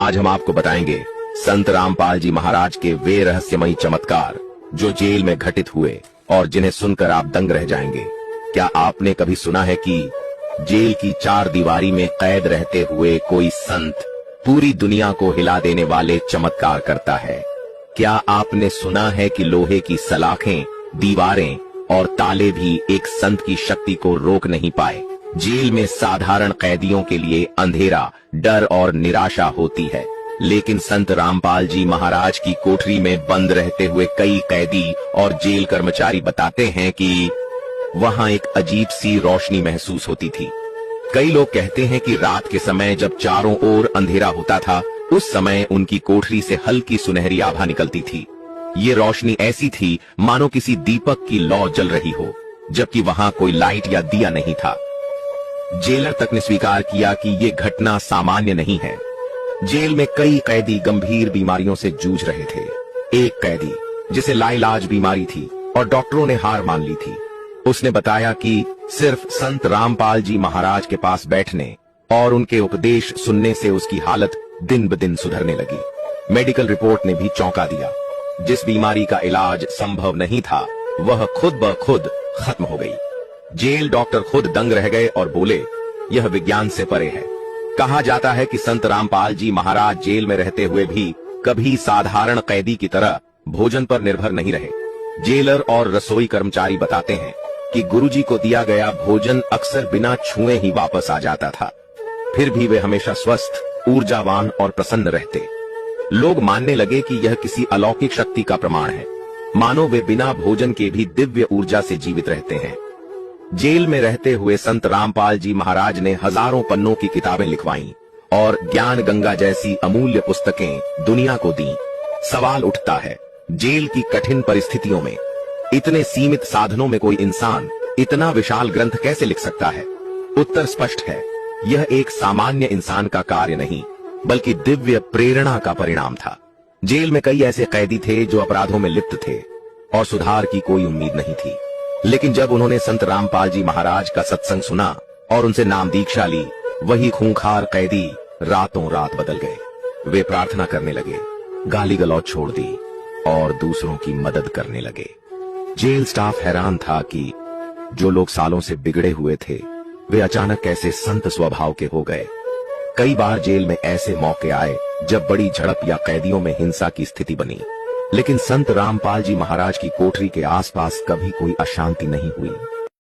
आज हम आपको बताएंगे संत रामपाल जी महाराज के वे रहस्यमयी चमत्कार जो जेल में घटित हुए और जिन्हें सुनकर आप दंग रह जाएंगे। क्या आपने कभी सुना है कि जेल की चार दीवारी में कैद रहते हुए कोई संत पूरी दुनिया को हिला देने वाले चमत्कार करता है? क्या आपने सुना है कि लोहे की सलाखें, दीवारें और ताले भी एक संत की शक्ति को रोक नहीं पाए? जेल में साधारण कैदियों के लिए अंधेरा, डर और निराशा होती है, लेकिन संत रामपाल जी महाराज की कोठरी में बंद रहते हुए कई कैदी और जेल कर्मचारी बताते हैं कि वहां एक अजीब सी रोशनी महसूस होती थी। कई लोग कहते हैं कि रात के समय जब चारों ओर अंधेरा होता था, उस समय उनकी कोठरी से हल्की सुनहरी आभा निकलती थी। ये रोशनी ऐसी थी मानो किसी दीपक की लौ जल रही हो, जबकि वहां कोई लाइट या दिया नहीं था। जेलर तक ने स्वीकार किया कि ये घटना सामान्य नहीं है। जेल में कई कैदी गंभीर बीमारियों से जूझ रहे थे। एक कैदी जिसे लाइलाज बीमारी थी और डॉक्टरों ने हार मान ली थी, उसने बताया कि सिर्फ संत रामपाल जी महाराज के पास बैठने और उनके उपदेश सुनने से उसकी हालत दिन ब दिन सुधरने लगी। मेडिकल रिपोर्ट ने भी चौंका दिया। जिस बीमारी का इलाज संभव नहीं था, वह खुद ब खुद खत्म हो गई। जेल डॉक्टर खुद दंग रह गए और बोले, यह विज्ञान से परे है। कहा जाता है कि संत रामपाल जी महाराज जेल में रहते हुए भी कभी साधारण कैदी की तरह भोजन पर निर्भर नहीं रहे। जेलर और रसोई कर्मचारी बताते हैं कि गुरुजी को दिया गया भोजन अक्सर बिना छुए ही वापस आ जाता था, फिर भी वे हमेशा स्वस्थ, ऊर्जावान और प्रसन्न रहते। लोग मानने लगे कि यह किसी अलौकिक शक्ति का प्रमाण है, मानो वे बिना भोजन के भी दिव्य ऊर्जा से जीवित रहते हैं। जेल में रहते हुए संत रामपाल जी महाराज ने हजारों पन्नों की किताबें लिखवाईं और ज्ञान गंगा जैसी अमूल्य पुस्तकें दुनिया को दी। सवाल उठता है, जेल की कठिन परिस्थितियों में, इतने सीमित साधनों में कोई इंसान इतना विशाल ग्रंथ कैसे लिख सकता है? उत्तर स्पष्ट है, यह एक सामान्य इंसान का कार्य नहीं, बल्कि दिव्य प्रेरणा का परिणाम था। जेल में कई ऐसे कैदी थे जो अपराधों में लिप्त थे और सुधार की कोई उम्मीद नहीं थी, लेकिन जब उन्होंने संत रामपाल जी महाराज का सत्संग सुना और उनसे नाम दीक्षा ली, वही खूंखार कैदी रातों रात बदल गए। वे प्रार्थना करने लगे, गाली गलौज छोड़ दी और दूसरों की मदद करने लगे। जेल स्टाफ हैरान था कि जो लोग सालों से बिगड़े हुए थे, वे अचानक कैसे संत स्वभाव के हो गए। कई बार जेल में ऐसे मौके आए जब बड़ी झड़प या कैदियों में हिंसा की स्थिति बनी, लेकिन संत रामपाल जी महाराज की कोठरी के आसपास कभी कोई अशांति नहीं हुई।